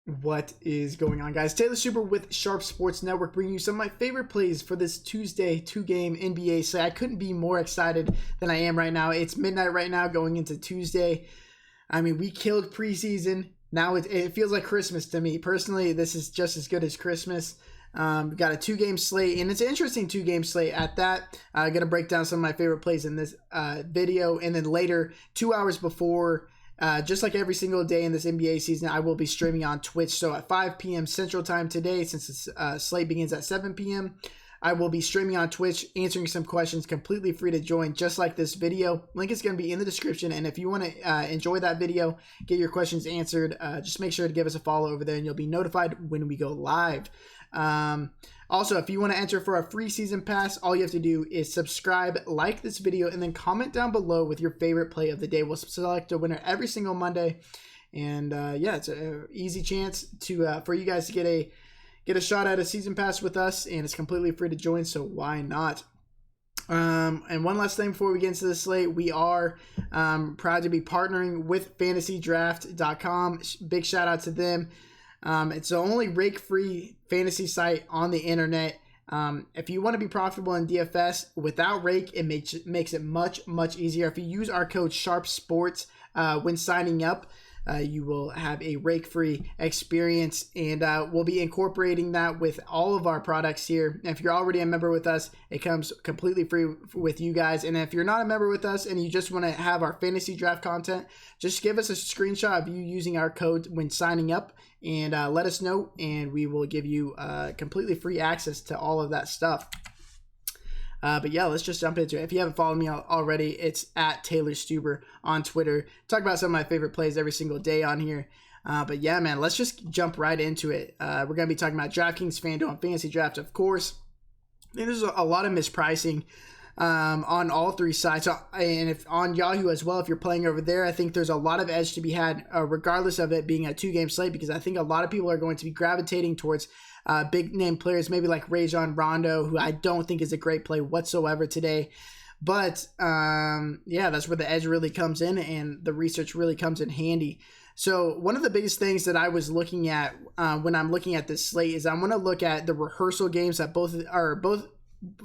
What is going on, guys? Taylor Super with Sharp Sports Network, bringing you some of my favorite plays for this Tuesday 2-game NBA slate. I couldn't be more excited than I am right now. It's midnight right now going into Tuesday. I mean, we killed preseason. Now it feels like Christmas to me. Personally, this is just as good as Christmas. We got a 2-game slate, and it's an interesting 2-game slate at that. I'm going to break down some of my favorite plays in this video, and then later, 2 hours before, just like every single day in this NBA season, I will be streaming on Twitch. So at 5 p.m. Central Time today, since the slate begins at 7 p.m., I will be streaming on Twitch, answering some questions, completely free to join, just like this video. Link is going to be in the description, and if you want to enjoy that video, get your questions answered, just make sure to give us a follow over there, and you'll be notified when we go live. Also, if you want to enter for a free season pass, all you have to do is subscribe, like this video, and then comment down below with your favorite play of the day. We'll select a winner every single Monday, and yeah, it's an easy chance to for you guys to get a shot at a season pass with us, and it's completely free to join, so why not? And one last thing before we get into the slate, we are proud to be partnering with Fantasydraft.com. Big shout out to them. It's the only rake-free fantasy site on the internet. If you want to be profitable in DFS without rake, it makes it much easier. If you use our code SHARPSPORTS when signing up, you will have a rake-free experience, and we'll be incorporating that with all of our products here. And if you're already a member with us, it comes completely free with you guys. And if you're not a member with us and you just want to have our fantasy draft content, just give us a screenshot of you using our code when signing up, and let us know, and we will give you completely free access to all of that stuff. But yeah, let's just jump into it. If you haven't followed me already, it's at Taylor Stuber on Twitter. Talk about some of my favorite plays every single day on here. But yeah, man, let's just jump right into it. We're going to be talking about Draftkings, Fanduel, and Fantasy Draft, of course. I think there's a lot of mispricing on all three sides. And if on Yahoo as well, if you're playing over there, I think there's a lot of edge to be had, regardless of it being a 2-game slate, because I think a lot of people are going to be gravitating towards big name players, maybe like Rajon Rondo, who I don't think is a great play whatsoever today. But yeah, that's where the edge really comes in, and the research really comes in handy. So one of the biggest things that I was looking at when I'm looking at this slate is I want to look at the rehearsal games that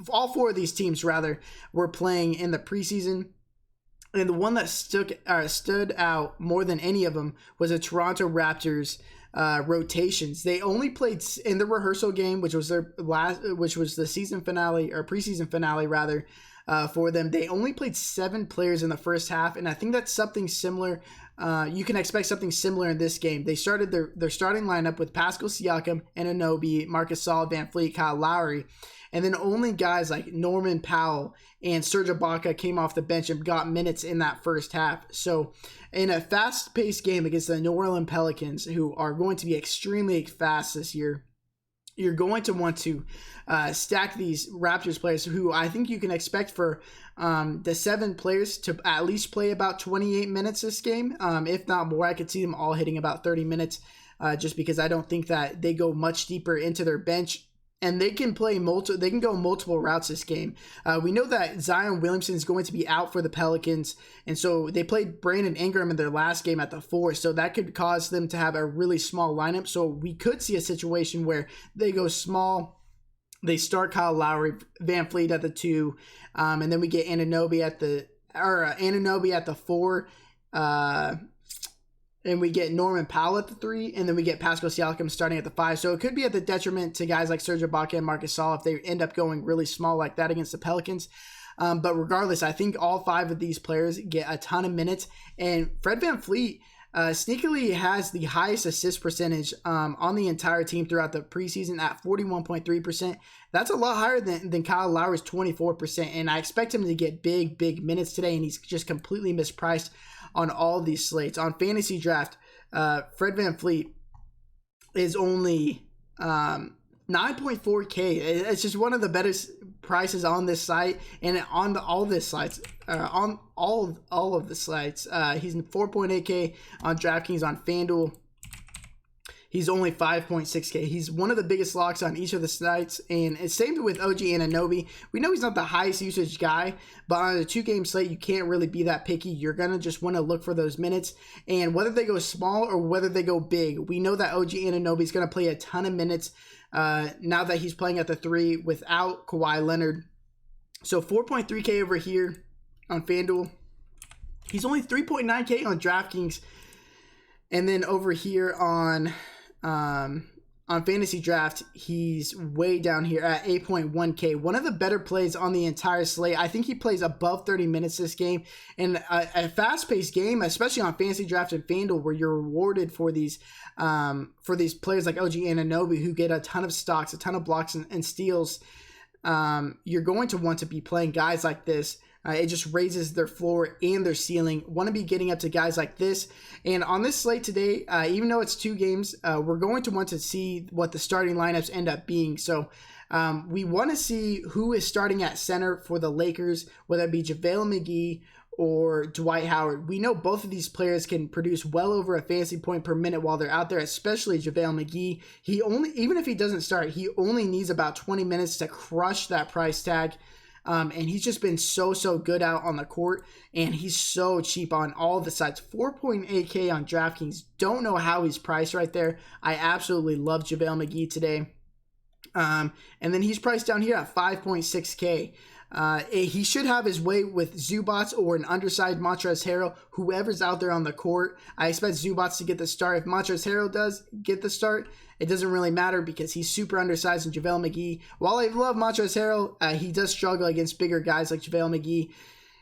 all four of these teams rather were playing in the preseason. And the one that stood out more than any of them was the Toronto Raptors rotations. They only played in the rehearsal game, which was the season finale, or preseason finale rather, for them. They only played 7 players in the first half, and I think that's something similar. You can expect something similar in this game. They started their starting lineup with Pascal Siakam, Anunoby, Marcus Gasol, Van Fleet, Kyle Lowry. And then only guys like Norman Powell and Serge Ibaka came off the bench and got minutes in that first half. So in a fast-paced game against the New Orleans Pelicans, who are going to be extremely fast this year, you're going to want to stack these Raptors players, who I think you can expect for the 7 players to at least play about 28 minutes this game. If not more, I could see them all hitting about 30 minutes just because I don't think that they go much deeper into their bench. And they can play they can go multiple routes this game. We know that Zion Williamson is going to be out for the Pelicans, and so they played Brandon Ingram in their last game at the 4, so that could cause them to have a really small lineup. So we could see a situation where they go small. They start Kyle Lowry, Van Fleet at the 2, and then we get Anunoby at the 4. And we get Norman Powell at the 3, and then we get Pascal Siakam starting at the 5. So it could be at the detriment to guys like Serge Ibaka and Marcus Gasol if they end up going really small like that against the Pelicans. But regardless, I think all 5 of these players get a ton of minutes. And Fred Van Fleet sneakily has the highest assist percentage on the entire team throughout the preseason at 41.3%. That's a lot higher than Kyle Lowry's 24%. And I expect him to get big minutes today, and he's just completely mispriced on all these slates. On Fantasy Draft, Fred Van Fleet is only 9.4K. It's just one of the better prices on this site, and on all this sites, on all of the sites. He's 4.8K on DraftKings. On FanDuel, he's only 5.6K. He's one of the biggest locks on each of the sites, and it's same with OG Anunoby. We know he's not the highest usage guy, but on a 2-game slate, you can't really be that picky. You're going to just want to look for those minutes, and whether they go small or whether they go big, we know that OG Anunoby is going to play a ton of minutes now that he's playing at the 3 without Kawhi Leonard. So 4.3K over here on Fanduel. He's only 3.9K on Draftkings. And then over here on Fantasy Draft, he's way down here at 8.1K. One of the better plays on the entire slate. I think he plays above 30 minutes this game. And a fast-paced game, especially on Fantasy Draft and FanDuel, where you're rewarded for these players like OG Anunoby, who get a ton of stocks, a ton of blocks and steals. You're going to want to be playing guys like this. It just raises their floor and their ceiling. Want to be getting up to guys like this. And on this slate today, even though it's 2 games, we're going to want to see what the starting lineups end up being. So we want to see who is starting at center for the Lakers, whether it be JaVale McGee or Dwight Howard. We know both of these players can produce well over a fantasy point per minute while they're out there, especially JaVale McGee. Even if he doesn't start, he only needs about 20 minutes to crush that price tag. And he's just been so good out on the court, and he's so cheap on all the sites. 4.8K on DraftKings. Don't know how he's priced right there. I absolutely love JaVale McGee today. And then he's priced down here at 5.6K. He should have his way with Zubats or an undersized Montrezl Harrell, whoever's out there on the court. I expect Zubats to get the start. If Montrezl Harrell does get the start, it doesn't really matter because he's super undersized. And JaVale McGee, while I love Montrezl Harrell, he does struggle against bigger guys like JaVale McGee,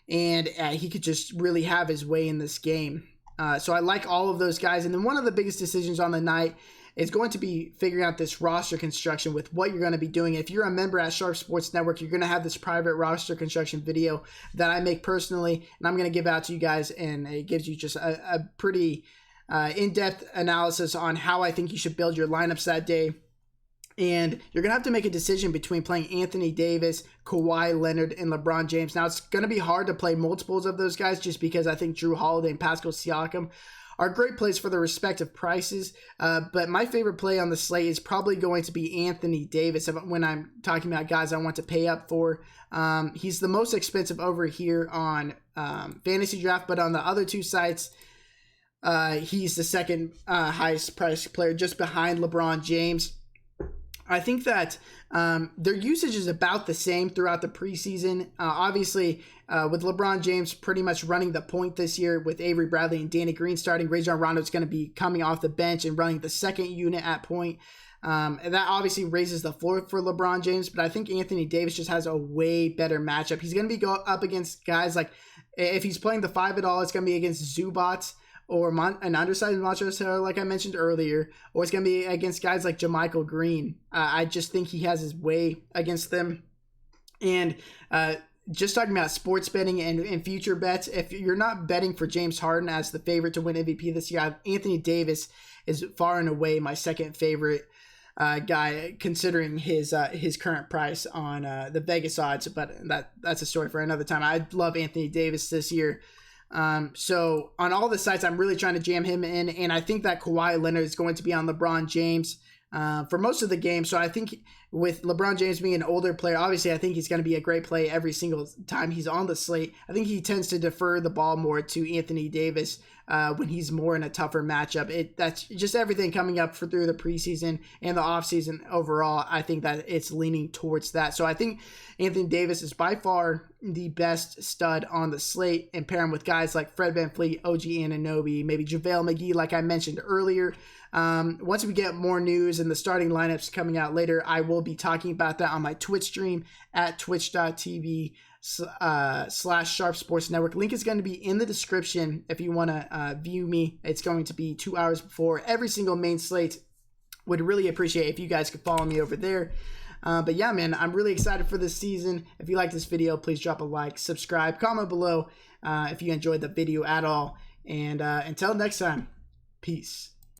and he could just really have his way in this game. So I like all of those guys. And then one of the biggest decisions on the night is going to be figuring out this roster construction with what you're going to be doing. If you're a member at Sharp Sports Network, you're going to have this private roster construction video that I make personally, and I'm going to give out to you guys, and it gives you just a pretty in-depth analysis on how I think you should build your lineups that day. And you're going to have to make a decision between playing Anthony Davis, Kawhi Leonard, and LeBron James. Now, it's going to be hard to play multiples of those guys just because I think Drew Holiday and Pascal Siakam are great plays for their respective prices. But my favorite play on the slate is probably going to be Anthony Davis when I'm talking about guys I want to pay up for. He's the most expensive over here on Fantasy Draft, but on the other 2 sites, he's the second highest priced player just behind LeBron James. I think that their usage is about the same throughout the preseason. Obviously, with LeBron James pretty much running the point this year with Avery Bradley and Danny Green starting, Rajon Rondo is going to be coming off the bench and running the second unit at point. And that obviously raises the floor for LeBron James, but I think Anthony Davis just has a way better matchup. He's going to be up against guys like, if he's playing the 5 at all, it's going to be against Zubats or an undersized Montrezl Harrell, like I mentioned earlier, or it's going to be against guys like JaMychal Green. I just think he has his way against them. And just talking about sports betting and future bets, if you're not betting for James Harden as the favorite to win MVP this year, Anthony Davis is far and away my second favorite guy, considering his current price on the Vegas odds. But that's a story for another time. I love Anthony Davis this year. So on all the sites, I'm really trying to jam him in, and I think that Kawhi Leonard is going to be on LeBron James for most of the game. So I think with LeBron James being an older player, obviously I think he's going to be a great play every single time he's on the slate. I think he tends to defer the ball more to Anthony Davis when he's more in a tougher matchup. That's just everything coming up through the preseason and the offseason overall. I think that it's leaning towards that. So I think Anthony Davis is by far the best stud on the slate, and pair him with guys like Fred VanVleet, OG Anunoby, maybe JaVale McGee, like I mentioned earlier. Once we get more news and the starting lineups coming out later, I will be talking about that on my Twitch stream at twitch.tv/Sharp Sports Network. Link is going to be in the description if you want to view me. It's going to be 2 hours before every single main slate. Would really appreciate if you guys could follow me over there. But yeah, man, I'm really excited for this season. If you like this video, please drop a like, subscribe, comment below if you enjoyed the video at all. And until next time, peace.